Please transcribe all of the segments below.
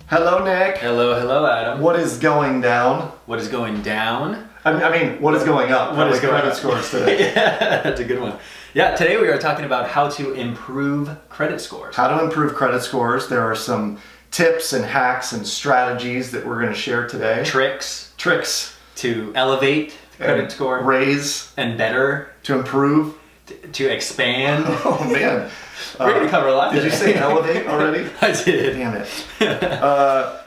Hello, Nick. Hello, Adam. What is going down? What is going down? I mean, what is going up? What is going credit up? scores today? Yeah, that's a good one. Yeah, today we are talking about how to improve credit scores. How to improve credit scores. There are some tips and hacks and strategies that we're going to share today. Tricks to elevate the credit score. Raise. And better. To improve. To expand. Oh, man. We're going to cover a lot Did today. you say elevate already? I did. Damn it.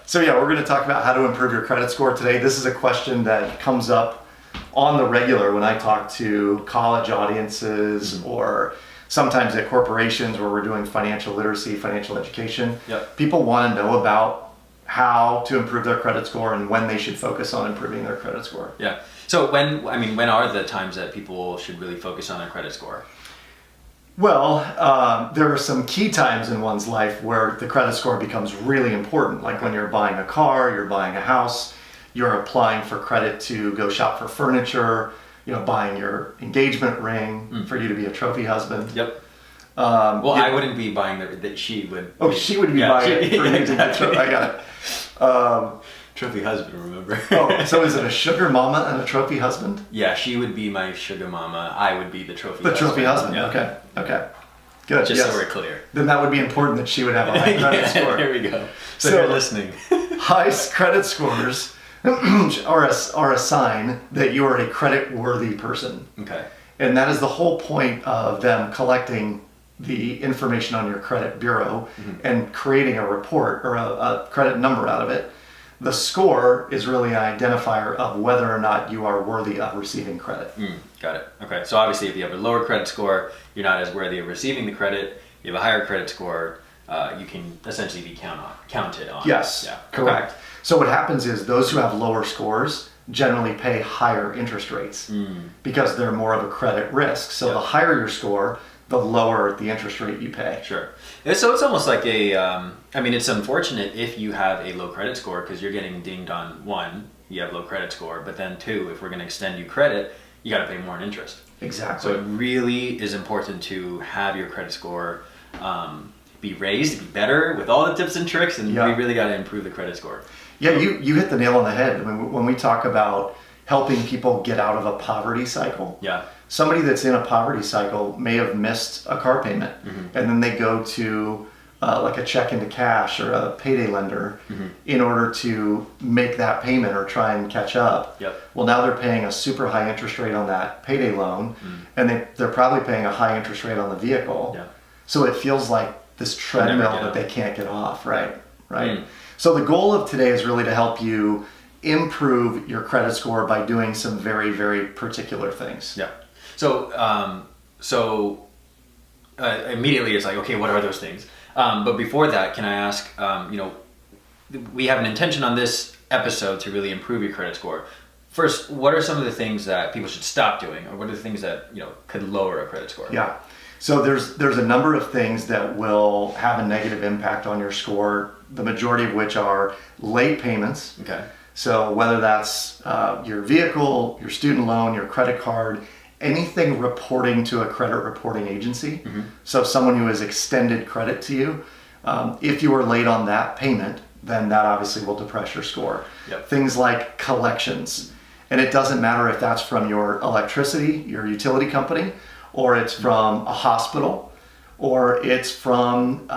So yeah, we're going to talk about how to improve your credit score today. This is a question that comes up on the regular when I talk to college audiences or sometimes at corporations where we're doing financial literacy, financial education. Yep. People want to know about how to improve their credit score and when they should focus on improving their credit score. Yeah. So when are the times that people should really focus on their credit score? Well, there are some key times in one's life where the credit score becomes really important, like when you're buying a car, you're buying a house, you're applying for credit to go shop for furniture, buying your engagement ring for you to be a trophy husband. Yep. I wouldn't be buying that. She would. Oh, she would be buying it for you to get trophy. I got it. Trophy husband, remember? Oh, so is it a sugar mama and a trophy husband? Yeah, she would be my sugar mama. I would be the trophy husband. The trophy husband, yeah. Okay. Good, Just yes. so we're clear. Then that would be important that she would have a high credit score. There we go. So you're listening. High credit scores are a sign that you are a credit-worthy person. Okay. And that is the whole point of them collecting the information on your credit bureau and creating a report or a credit number out of it. The score is really an identifier of whether or not you are worthy of receiving credit. Got it. Okay. So obviously if you have a lower credit score, you're not as worthy of receiving the credit. You have a higher credit score, you can essentially be counted on. Yes, yeah. correct. Okay. So what happens is those who have lower scores generally pay higher interest rates because they're more of a credit risk. So the higher your score, the lower the interest rate you pay. Sure. So it's almost like it's unfortunate if you have a low credit score because you're getting dinged on one, you have low credit score, but then two, if we're going to extend you credit, you got to pay more in interest. Exactly. So it really is important to have your credit score be raised, be better with all the tips and tricks, and we really got to improve the credit score. Yeah, you hit the nail on the head. I mean, when we talk about helping people get out of a poverty cycle, somebody that's in a poverty cycle may have missed a car payment, and then they go to like a check into cash or a payday lender in order to make that payment or try and catch up. Well, now they're paying a super high interest rate on that payday loan, and they're probably paying a high interest rate on the vehicle. So it feels like this treadmill that they can't get off, right? So the goal of today is really to help you improve your credit score by doing some very, very particular things. Yeah. So immediately it's like, okay, what are those things? But before that, can I ask, we have an intention on this episode to really improve your credit score. First, what are some of the things that people should stop doing, or what are the things that could lower a credit score? Yeah. So there's a number of things that will have a negative impact on your score, the majority of which are late payments. Okay. So whether that's your vehicle, your student loan, your credit card, anything reporting to a credit reporting agency. So someone who has extended credit to you, if you are late on that payment, then that obviously will depress your score. Things like collections. And it doesn't matter if that's from your electricity, your utility company, or it's from a hospital, or it's from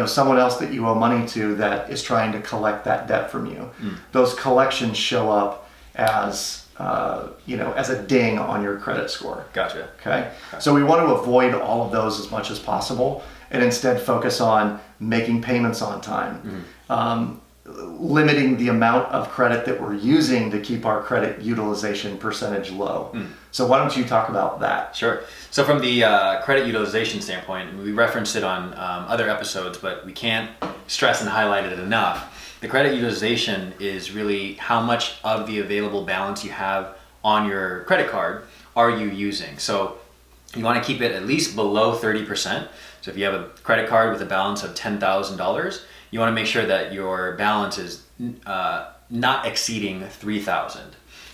someone else that you owe money to that is trying to collect that debt from you. Those collections show up as as a ding on your credit score. Gotcha. Okay. So we want to avoid all of those as much as possible and instead focus on making payments on time, limiting the amount of credit that we're using to keep our credit utilization percentage low. So why don't you talk about that? Sure. So from the credit utilization standpoint, we referenced it on other episodes, but we can't stress and highlight it enough. The credit utilization is really how much of the available balance you have on your credit card are you using. So you want to keep it at least below 30%. So if you have a credit card with a balance of $10,000, you want to make sure that your balance is not exceeding $3,000,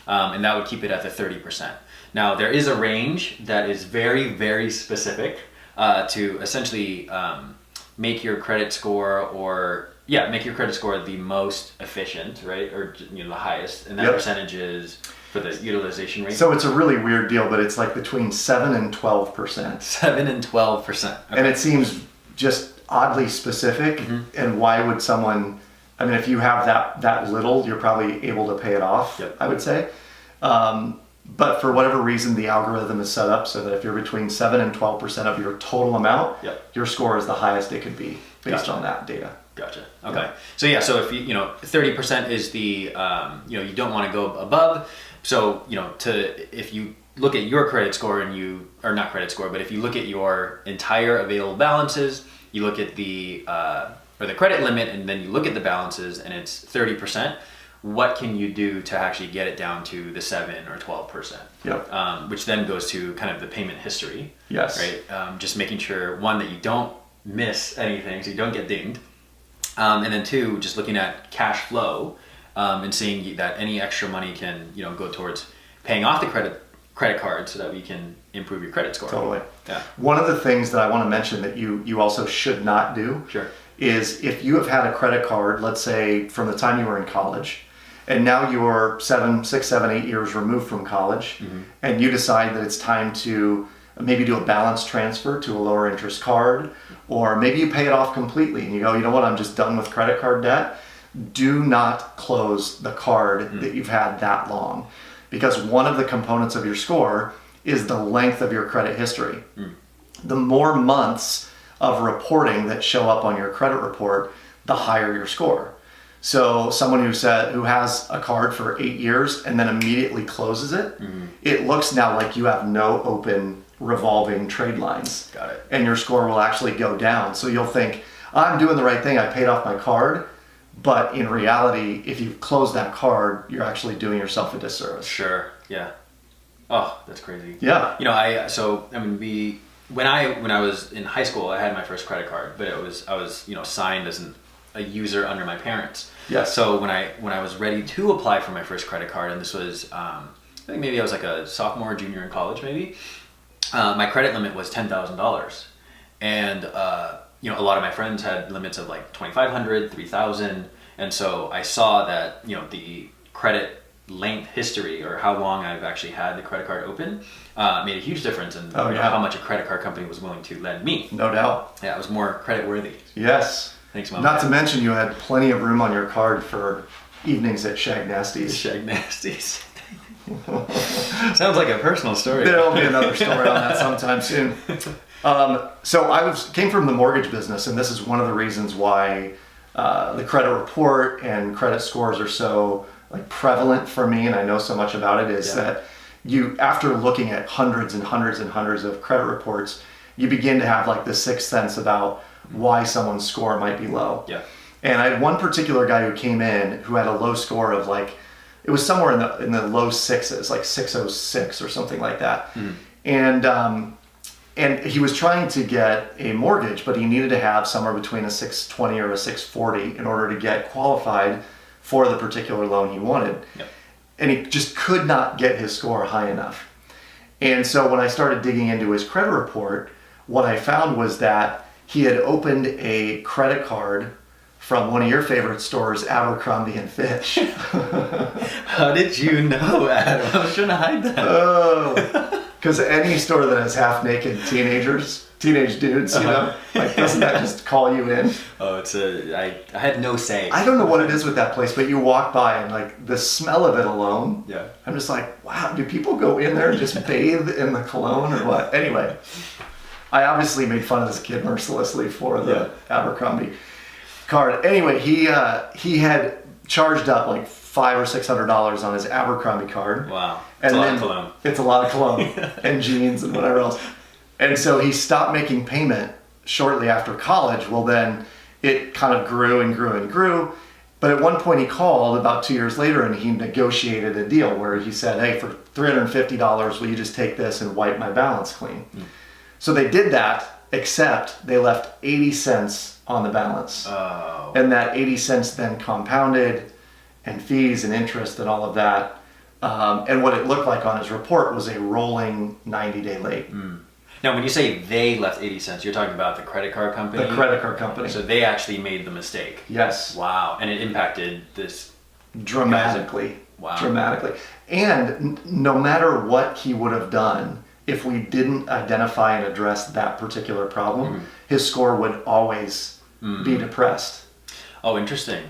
and that would keep it at the 30%. Now, there is a range that is very, very specific to essentially make your credit score the most efficient, right? Or the highest, and that percentage is for the utilization rate. So it's a really weird deal, but it's like between 7 and 12%. 7 and 12%. Okay. And it seems just oddly specific. And why would someone? I mean, if you have that little, you're probably able to pay it off. Yep. I would say. But for whatever reason, the algorithm is set up so that if you're between 7 and 12% of your total amount, your score is the highest it could be based on that data. Gotcha. Okay. Yeah. So if 30% is the you don't want to go above. So if you look at your credit score and not credit score, but if you look at your entire available balances, you look at the credit limit, and then you look at the balances, and it's 30%. What can you do to actually get it down to the 7 or 12%? Yep. Which then goes to kind of the payment history. Yes. Right. Just making sure, one, that you don't miss anything, so you don't get dinged, and then two, just looking at cash flow and seeing that any extra money can go towards paying off the credit card so that we can improve your credit score. Totally. Yeah. One of the things that I want to mention that you also should not do is if you have had a credit card, let's say from the time you were in college, and now you're 6, 7, 8 years removed from college, and you decide that it's time to maybe do a balance transfer to a lower interest card, or maybe you pay it off completely and you go, you know what, I'm just done with credit card debt. Do not close the card that you've had that long, because one of the components of your score is the length of your credit history. The more months of reporting that show up on your credit report, the higher your score. So someone who has a card for 8 years and then immediately closes it, it looks now like you have no open revolving trade lines. Got it. And your score will actually go down. So you'll think, I'm doing the right thing, I paid off my card. But in reality, if you close that card, you're actually doing yourself a disservice. Sure. Yeah. Oh, that's crazy. Yeah. When I was in high school, I had my first credit card, but I was signed as a user under my parents. Yes. So when I was ready to apply for my first credit card, and this was I think maybe I was like a sophomore or junior in college, maybe my credit limit was $10,000, and a lot of my friends had limits of like $2,500, $3,000, and so I saw that the credit length history, or how long I've actually had the credit card open, made a huge difference in how much a credit card company was willing to lend me. No doubt. Yeah, it was more credit worthy. Yes. Thanks, Mom. Not to mention you had plenty of room on your card for evenings at Shag Nasty's. Shag Nasty's. Sounds like a personal story. There'll be another story on that sometime soon. So I came from the mortgage business, and this is one of the reasons why the credit report and credit scores are so prevalent for me, and I know so much about it, is that you, after looking at hundreds and hundreds and hundreds of credit reports, you begin to have the sixth sense about why someone's score might be low. Yeah. And I had one particular guy who came in who had a low score of it was somewhere in the low sixes, like 606 or something like that. And he was trying to get a mortgage, but he needed to have somewhere between a 620 or a 640 in order to get qualified for the particular loan he wanted. Yep. And he just could not get his score high enough. And so when I started digging into his credit report, what I found was that he had opened a credit card from one of your favorite stores, Abercrombie and Fitch. How did you know, Adam? I was trying to hide that. Oh, because any store that has half-naked teenage dudes, doesn't that just call you in? Oh, I had no say. I don't know what it is with that place, but you walk by and the smell of it alone, yeah. I'm just like, wow, do people go in there and just bathe in the cologne or what? Anyway, I obviously made fun of this kid mercilessly for the Abercrombie card. Anyway, he had charged up $500 or $600 on his Abercrombie card. Wow. It's a lot of cologne. It's a lot of cologne and jeans and whatever else. And so he stopped making payment shortly after college. Well, then it kind of grew and grew and grew. But at one point he called about 2 years later and he negotiated a deal where he said, hey, for $350, will you just take this and wipe my balance clean? So they did that, except they left 80 cents on the balance. Oh. And that 80 cents then compounded, and fees and interest and all of that And what it looked like on his report was a rolling 90-day late. Now, when you say they left 80 cents, you're talking about the credit card company? The credit card company. So they actually made the mistake. Yes. Wow. And it impacted this dramatically. Wow. Dramatically. And no matter what he would have done, if we didn't identify and address that particular problem, his score would always be depressed. Oh, interesting.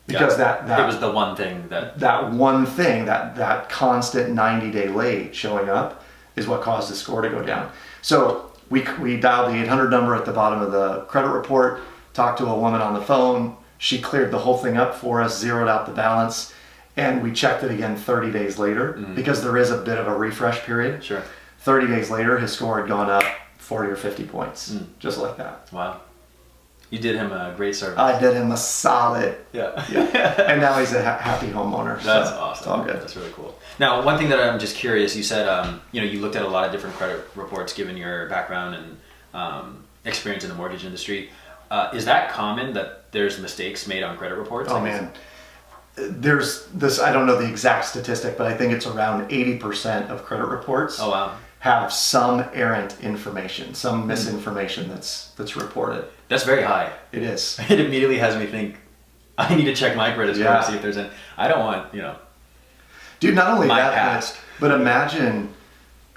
Because that it was the one thing that constant 90-day late showing up is what caused his score to go down. So we dialed the 800 number at the bottom of the credit report, talked to a woman on the phone. She cleared the whole thing up for us, zeroed out the balance, and we checked it again 30 days later because there is a bit of a refresh period. Sure. 30 days later, his score had gone up 40 or 50 points, just like that. Wow. You did him a great service. I did him a solid. Yeah. And now he's a happy homeowner. That's so awesome. It's all good. That's really cool. Now, one thing that I'm just curious, you said, you looked at a lot of different credit reports given your background and experience in the mortgage industry. Is that common that there's mistakes made on credit reports? Oh, man. There's this, I don't know the exact statistic, but I think it's around 80% of credit reports have some errant information, some misinformation that's reported. That's very high. It is. It immediately has me think, I need to check my credit score to see if there's I don't want, Dude, not only my that, past. but imagine,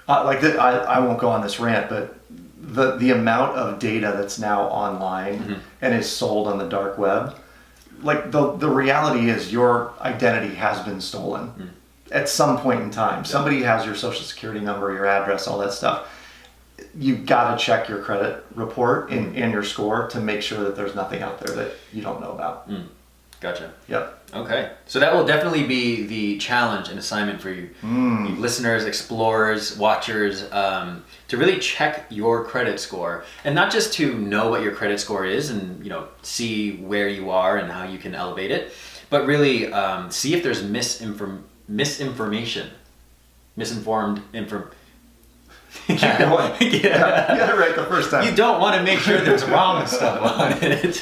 I won't go on this rant, but the amount of data that's now online and is sold on the dark web, like the reality is your identity has been stolen at some point in time. Somebody has your social security number, your address, all that stuff. You've got to check your credit report and your score to make sure that there's nothing out there that you don't know about. Gotcha. Yep. Okay. So that will definitely be the challenge and assignment for you, you listeners, explorers, watchers, to really check your credit score. And not just to know what your credit score is and, see where you are and how you can elevate it, but really see if there's misinformation. Keep going. You got it right the first time. You don't want to make sure there's wrong stuff on it.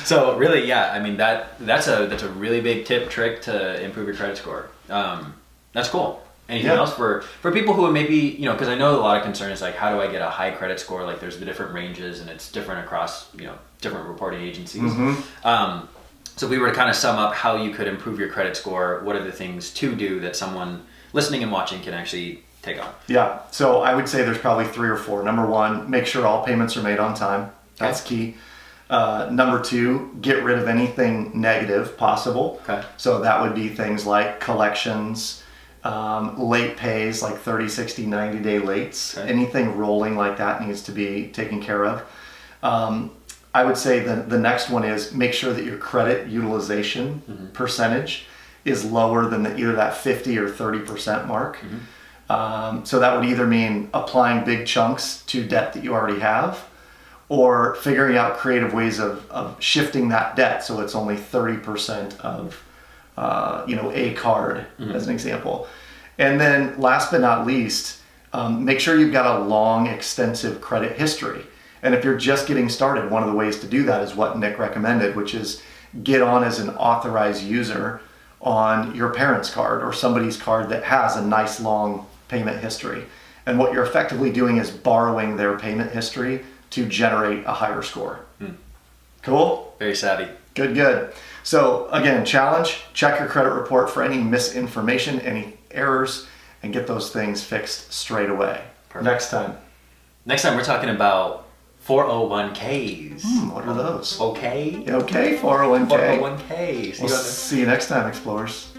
So really, that's a really big trick to improve your credit score. That's cool. Anything else for people who are maybe, because I know a lot of concern is like, how do I get a high credit score? Like there's the different ranges and it's different across, different reporting agencies. So if we were to kind of sum up how you could improve your credit score, what are the things to do that someone listening and watching can actually take on? Yeah, so I would say there's probably 3 or 4. Number 1, make sure all payments are made on time. That's key. Number 2, get rid of anything negative possible. Okay. So that would be things like collections, late pays, like 30, 60, 90-day lates. Okay. Anything rolling like that needs to be taken care of. I would say the next one is make sure that your credit utilization percentage is lower than either that 50 or 30% mark. So that would either mean applying big chunks to debt that you already have, or figuring out creative ways of shifting that debt so it's only 30% of a card, as an example. And then last but not least, make sure you've got a long, extensive credit history. And if you're just getting started, one of the ways to do that is what Nick recommended, which is get on as an authorized user on your parents' card or somebody's card that has a nice long payment history. And what you're effectively doing is borrowing their payment history to generate a higher score. Cool? Very savvy. Good. So again, challenge, check your credit report for any misinformation, any errors, and get those things fixed straight away. Perfect. Next time we're talking about 401ks. What are those? Okay, 401k. 401ks. We'll see you next time, explorers.